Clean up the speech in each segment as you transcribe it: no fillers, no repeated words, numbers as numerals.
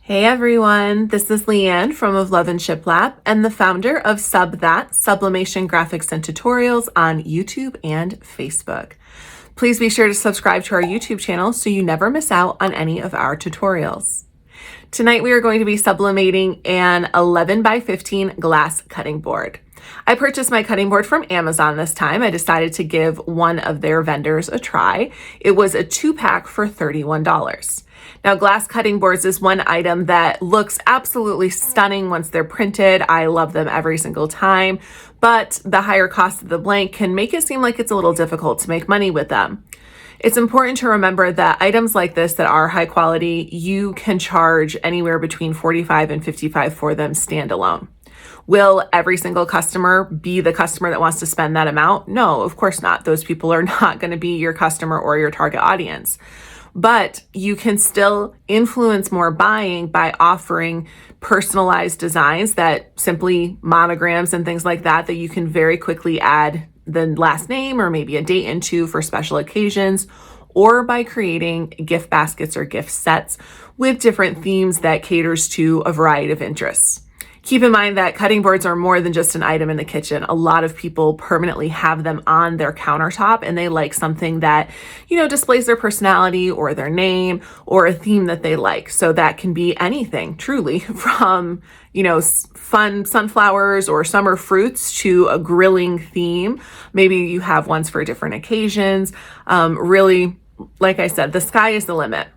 Hey everyone, this is Leanne from Of Love and Shiplap and the founder of Sublimation graphics and tutorials on YouTube and Facebook. Please be sure to subscribe to our YouTube channel so you never miss out on any of our tutorials. Tonight we are going to be sublimating an 11 by 15 glass cutting board. I purchased my cutting board from Amazon this time. I decided to give one of their vendors a try. It was a 2-pack for $31. Now, glass cutting boards is one item that looks absolutely stunning once they're printed. I love them every single time, but the higher cost of the blank can make it seem like it's a little difficult to make money with them. It's important to remember that items like this that are high quality, you can charge anywhere between $45 and $55 for them standalone. Will every single customer be the customer that wants to spend that amount? No, of course not. Those people are not going to be your customer or your target audience. But you can still influence more buying by offering personalized designs that simply monograms and things like that you can very quickly add the last name or maybe a date into for special occasions, or by creating gift baskets or gift sets with different themes that caters to a variety of interests. Keep in mind that cutting boards are more than just an item in the kitchen. A lot of people permanently have them on their countertop and they like something that, displays their personality or their name or a theme that they like. So that can be anything truly from, fun sunflowers or summer fruits to a grilling theme. Maybe you have ones for different occasions. Really, like I said, the sky is the limit.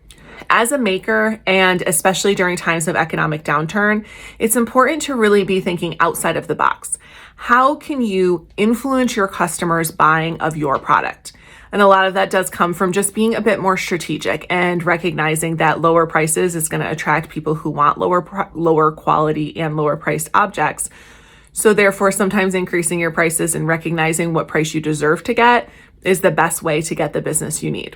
As a maker, and especially during times of economic downturn, it's important to really be thinking outside of the box. How can you influence your customers' buying of your product? And a lot of that does come from just being a bit more strategic and recognizing that lower prices is going to attract people who want lower quality and lower priced objects. So therefore, sometimes increasing your prices and recognizing what price you deserve to get is the best way to get the business you need.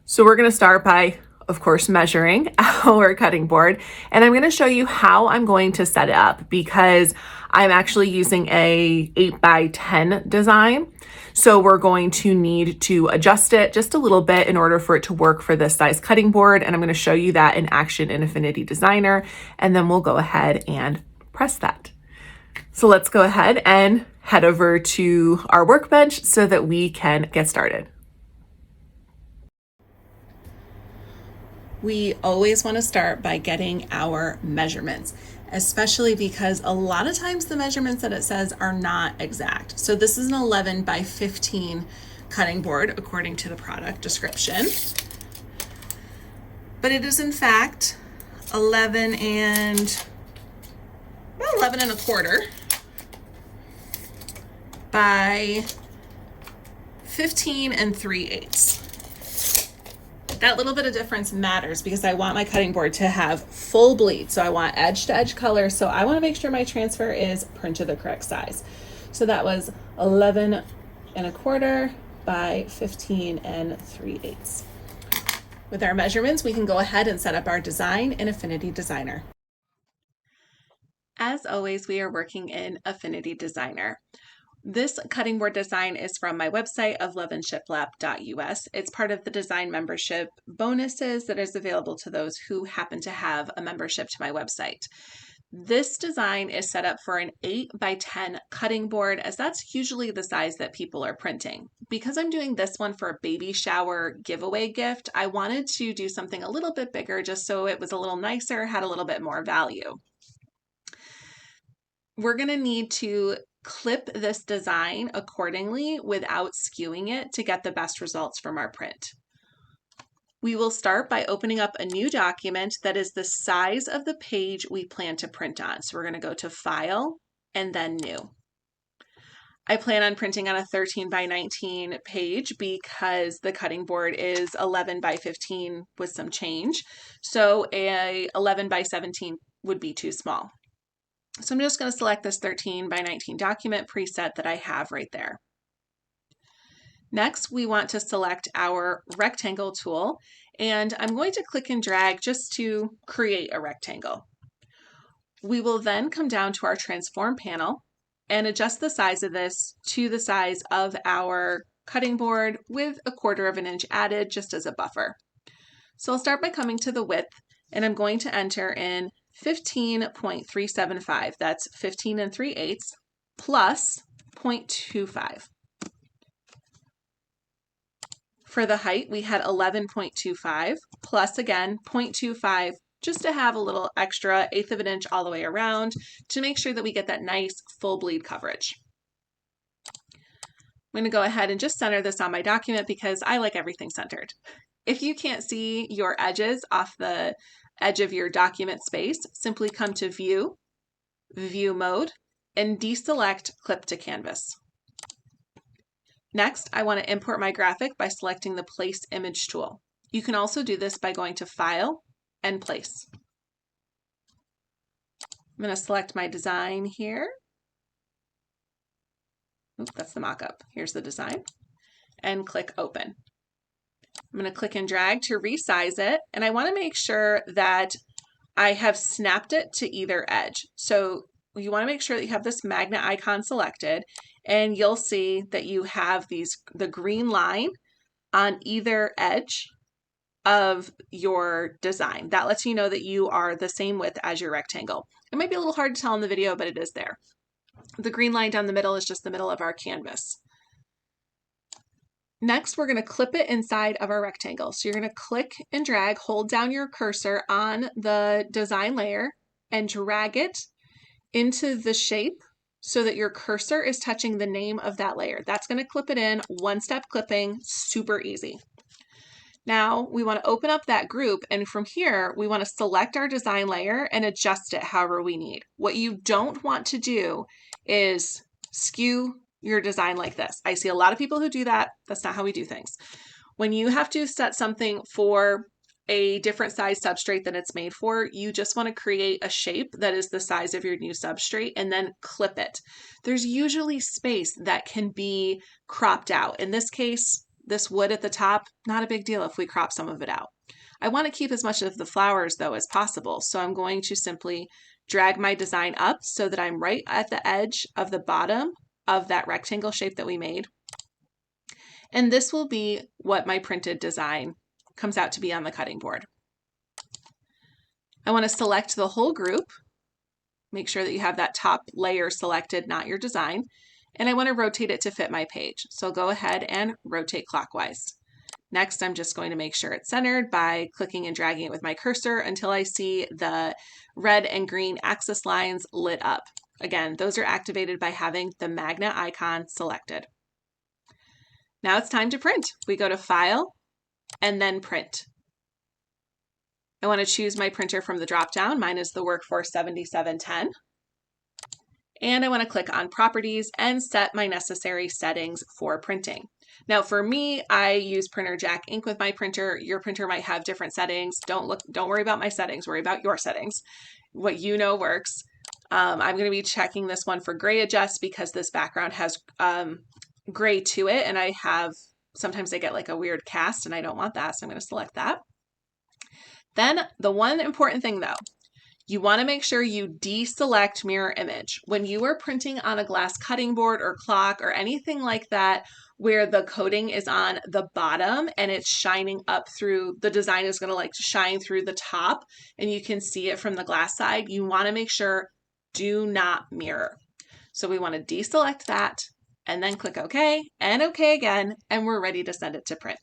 So we're going to start by, of course, measuring our cutting board. And I'm going to show you how I'm going to set it up because I'm actually using a 8 by 10 design. So we're going to need to adjust it just a little bit in order for it to work for this size cutting board. And I'm going to show you that in action in Affinity Designer. And then we'll go ahead and press that. So let's go ahead and head over to our workbench so that we can get started. We always want to start by getting our measurements, especially because a lot of times the measurements that it says are not exact. So this is an 11 by 15 cutting board according to the product description, but it is in fact 11 and a quarter by 15 and 3/8. That little bit of difference matters because I want my cutting board to have full bleed. So I want edge to edge color. So I want to make sure my transfer is printed the correct size. So that was 11 and a quarter by 15 and 3/8. With our measurements, we can go ahead and set up our design in Affinity Designer. As always, we are working in Affinity Designer. This cutting board design is from my website of loveandshiplap.us. It's part of the design membership bonuses that is available to those who happen to have a membership to my website. This design is set up for an 8 by 10 cutting board, as that's usually the size that people are printing. Because I'm doing this one for a baby shower giveaway gift, I wanted to do something a little bit bigger just so it was a little nicer, had a little bit more value. We're going to need to clip this design accordingly without skewing it to get the best results from our print. We will start by opening up a new document that is the size of the page we plan to print on. So we're going to go to File and then New. I plan on printing on a 13 by 19 page because the cutting board is 11 by 15 with some change. So a 11 by 17 would be too small. So I'm just going to select this 13 by 19 document preset that I have right there. Next, we want to select our rectangle tool, and I'm going to click and drag just to create a rectangle. We will then come down to our transform panel and adjust the size of this to the size of our cutting board with 1/4 of an inch added just as a buffer. So I'll start by coming to the width and I'm going to enter in 15.375. That's 15 3/8 plus 0.25. For the height, we had 11.25 plus, again, 0.25, just to have a little extra 1/8 of an inch all the way around to make sure that we get that nice full bleed coverage. I'm going to go ahead and just center this on my document because I like everything centered. If you can't see your edges off the edge of your document space, simply come to View, View Mode, and deselect Clip to Canvas. Next, I want to import my graphic by selecting the Place Image tool. You can also do this by going to File and Place. I'm going to select my design here. Oops, that's the mock-up. Here's the design. And click Open. I'm going to click and drag to resize it, and I want to make sure that I have snapped it to either edge. So you want to make sure that you have this magnet icon selected, and you'll see that you have the green line on either edge of your design. That lets you know that you are the same width as your rectangle. It might be a little hard to tell in the video, but it is there. The green line down the middle is just the middle of our canvas. Next, we're going to clip it inside of our rectangle. So you're going to click and drag, hold down your cursor on the design layer and drag it into the shape so that your cursor is touching the name of that layer. That's going to clip it in, one-step clipping, super easy. Now we want to open up that group, and from here we want to select our design layer and adjust it however we need. What you don't want to do is skew your design like this. I see a lot of people who do that. That's not how we do things. When you have to set something for a different size substrate than it's made for, you just want to create a shape that is the size of your new substrate and then clip it. There's usually space that can be cropped out. In this case, this wood at the top, not a big deal if we crop some of it out. I want to keep as much of the flowers though as possible, so I'm going to simply drag my design up so that I'm right at the edge of the bottom of that rectangle shape that we made. And this will be what my printed design comes out to be on the cutting board. I want to select the whole group. Make sure that you have that top layer selected, not your design. And I want to rotate it to fit my page. So go ahead and rotate clockwise. Next, I'm just going to make sure it's centered by clicking and dragging it with my cursor until I see the red and green axis lines lit up. Again, those are activated by having the magnet icon selected. Now it's time to print. We go to File and then Print. I want to choose my printer from the drop-down. Mine is the Workforce 7710. And I want to click on Properties and set my necessary settings for printing. Now for me, I use Printer Jack ink with my printer. Your printer might have different settings. Don't worry about my settings, worry about your settings. What you know works. I'm going to be checking this one for gray adjust because this background has gray to it, and sometimes I get like a weird cast and I don't want that, so I'm going to select that. Then the one important thing though, you want to make sure you deselect mirror image. When you are printing on a glass cutting board or clock or anything like that, where the coating is on the bottom and it's shining up through, the design is going to like shine through the top and you can see it from the glass side, you want to make sure do not mirror. So we want to deselect that and then click OK and OK again, and we're ready to send it to print.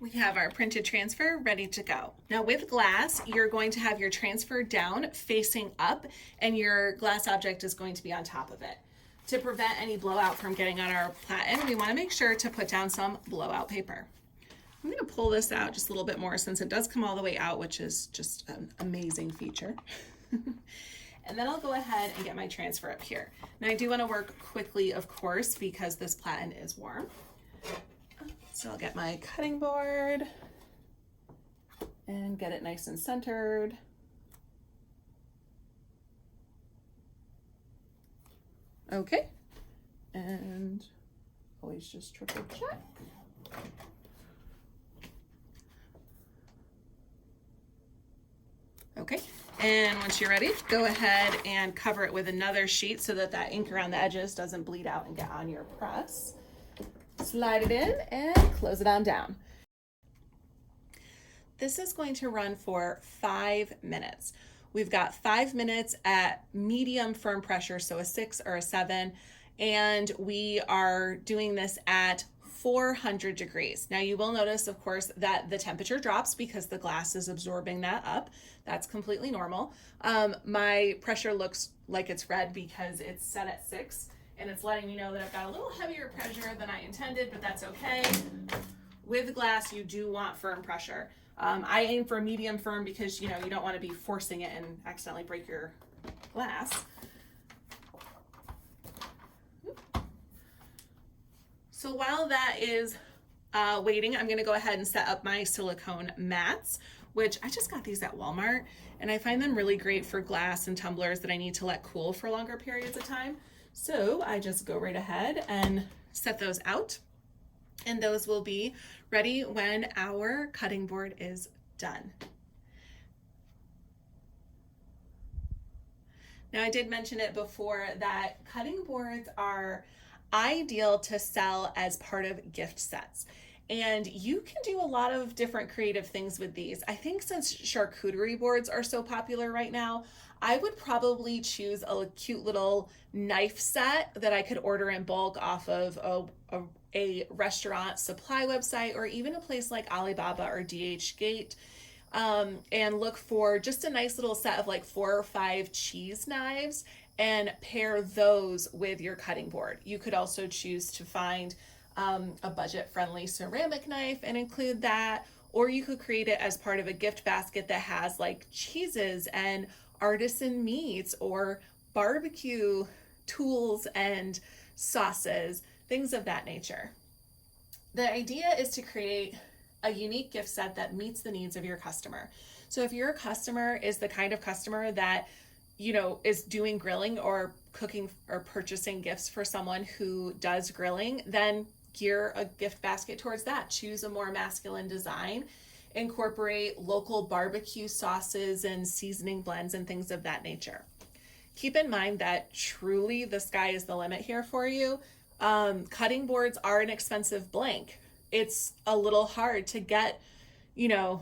We have our printed transfer ready to go. Now with glass, you're going to have your transfer down facing up and your glass object is going to be on top of it. To prevent any blowout from getting on our platen, we want to make sure to put down some blowout paper. I'm going to pull this out just a little bit more since it does come all the way out, which is just an amazing feature. And then I'll go ahead and get my transfer up here. Now I do want to work quickly, of course, because this platen is warm. So I'll get my cutting board and get it nice and centered. Okay, and always just triple check. Okay, and once you're ready, go ahead and cover it with another sheet so that that ink around the edges doesn't bleed out and get on your press. slide it in and close it on down. This is going to run for 5 minutes. We've got 5 minutes at medium firm pressure, so a 6 or a 7, and we are doing this at 400 degrees. Now you will notice, of course, that the temperature drops because the glass is absorbing that up. That's completely normal. My pressure looks like it's red because it's set at 6, and it's letting me know that I've got a little heavier pressure than I intended, but that's okay. With glass, you do want firm pressure. I aim for medium firm because you don't want to be forcing it and accidentally break your glass. So while that is waiting, I'm going to go ahead and set up my silicone mats, which I just got these at Walmart, and I find them really great for glass and tumblers that I need to let cool for longer periods of time. So I just go right ahead and set those out, and those will be ready when our cutting board is done. Now, I did mention it before that cutting boards are ideal to sell as part of gift sets. And you can do a lot of different creative things with these. I think since charcuterie boards are so popular right now, I would probably choose a cute little knife set that I could order in bulk off of a restaurant supply website, or even a place like Alibaba or DHgate, and look for just a nice little set of like 4 or 5 cheese knives and pair those with your cutting board. You could also choose to find a budget-friendly ceramic knife and include that, or you could create it as part of a gift basket that has like cheeses and artisan meats or barbecue tools and sauces, things of that nature. The idea is to create a unique gift set that meets the needs of your customer. So if your customer is the kind of customer that is doing grilling or cooking or purchasing gifts for someone who does grilling, then gear a gift basket towards that. Choose a more masculine design. Incorporate local barbecue sauces and seasoning blends and things of that nature. Keep in mind that truly the sky is the limit here for you. Cutting boards are an expensive blank. It's a little hard to get, $35,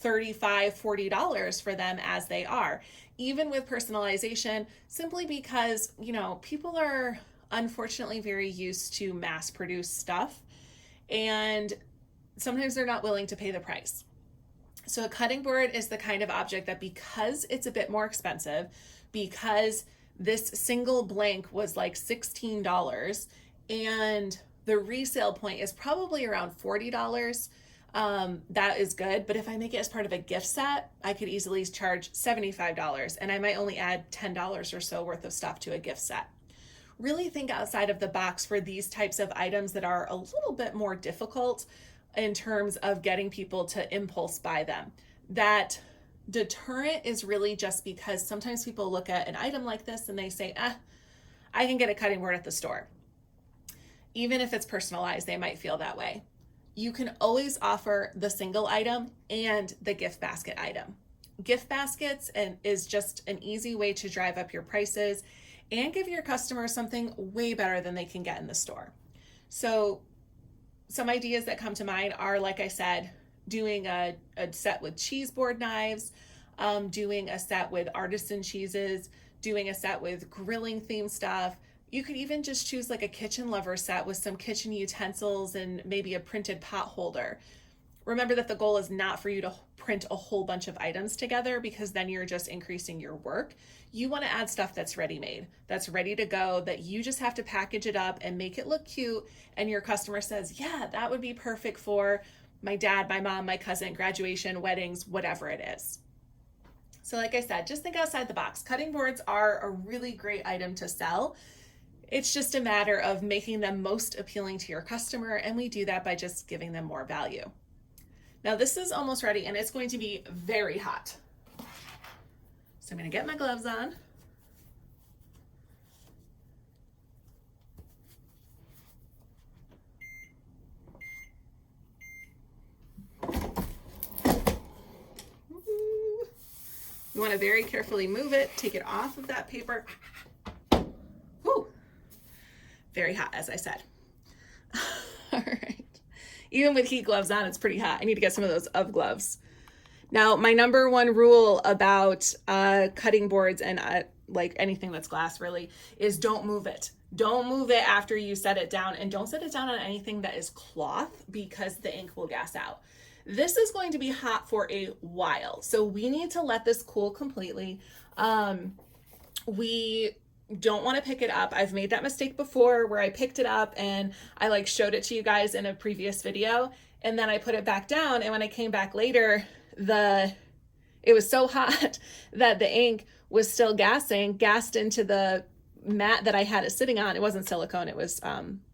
$40 for them as they are, even with personalization, simply because, people are unfortunately very used to mass produced stuff, and sometimes they're not willing to pay the price. So a cutting board is the kind of object that, because it's a bit more expensive, because this single blank was like $16 and the resale point is probably around $40, that is good. But if I make it as part of a gift set, I could easily charge $75, and I might only add $10 or so worth of stuff to a gift set. Really think outside of the box for these types of items that are a little bit more difficult in terms of getting people to impulse buy them. That deterrent is really just because sometimes people look at an item like this and they say, I can get a cutting board at the store. Even if it's personalized, they might feel that way. You can always offer the single item and the gift basket item. Gift baskets is just an easy way to drive up your prices and give your customers something way better than they can get in the store. So some ideas that come to mind are, like I said, doing a set with cheese board knives, doing a set with artisan cheeses, doing a set with grilling themed stuff. You could even just choose like a kitchen lover set with some kitchen utensils and maybe a printed pot holder. Remember that the goal is not for you to print a whole bunch of items together, because then you're just increasing your work. You want to add stuff that's ready-made, that's ready to go, that you just have to package it up and make it look cute, and your customer says, yeah, that would be perfect for my dad, my mom, my cousin, graduation, weddings, whatever it is. So like I said, just think outside the box. Cutting boards are a really great item to sell. It's just a matter of making them most appealing to your customer, and we do that by just giving them more value. Now this is almost ready, and it's going to be very hot. So I'm going to get my gloves on. You want to very carefully move it, take it off of that paper. Woo! Very hot, as I said. Even with heat gloves on, it's pretty hot. I need to get some of those UV gloves. Now, my number one rule about cutting boards and like anything that's glass really is don't move it. Don't move it after you set it down, and don't set it down on anything that is cloth because the ink will gas out. This is going to be hot for a while, so we need to let this cool completely. We don't want to pick it up. I've made that mistake before where I picked it up and I like showed it to you guys in a previous video, and then I put it back down, and when I came back later, it was so hot that the ink was still gassed into the mat that I had it sitting on. It wasn't silicone, it was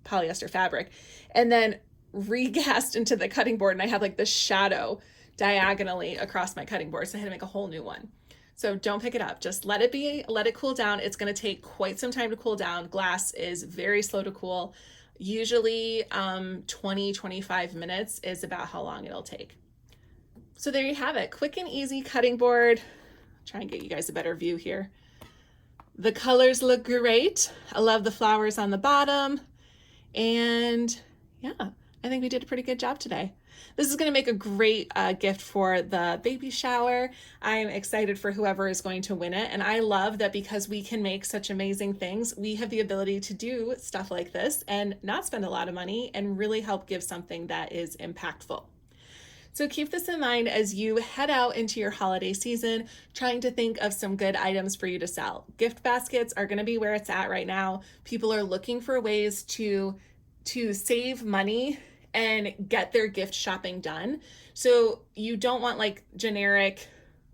polyester fabric, and then regassed into the cutting board, and I had like this shadow diagonally across my cutting board, so I had to make a whole new one. So don't pick it up, just let it cool down. It's going to take quite some time to cool down. Glass is very slow to cool. Usually 20-25 minutes is about how long it'll take. So there you have it, quick and easy cutting board. Try and get you guys a better view here. The colors look great. I love the flowers on the bottom. And yeah, I think we did a pretty good job today. This is going to make a great gift for the baby shower. I'm excited for whoever is going to win it. And I love that because we can make such amazing things, we have the ability to do stuff like this and not spend a lot of money and really help give something that is impactful. So keep this in mind as you head out into your holiday season, trying to think of some good items for you to sell. Gift baskets are going to be where it's at right now. People are looking for ways to save money and get their gift shopping done. So you don't want like generic,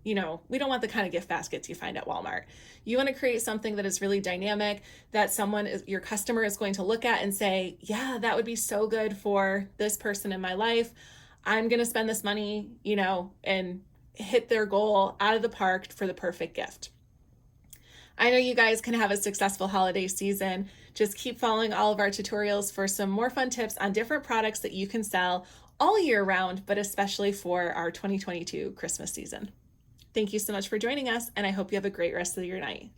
we don't want the kind of gift baskets you find at Walmart. You want to create something that is really dynamic, that your customer is going to look at and say, yeah, that would be so good for this person in my life. I'm going to spend this money, and hit their goal out of the park for the perfect gift. I know you guys can have a successful holiday season. Just keep following all of our tutorials for some more fun tips on different products that you can sell all year round, but especially for our 2022 Christmas season. Thank you so much for joining us, and I hope you have a great rest of your night.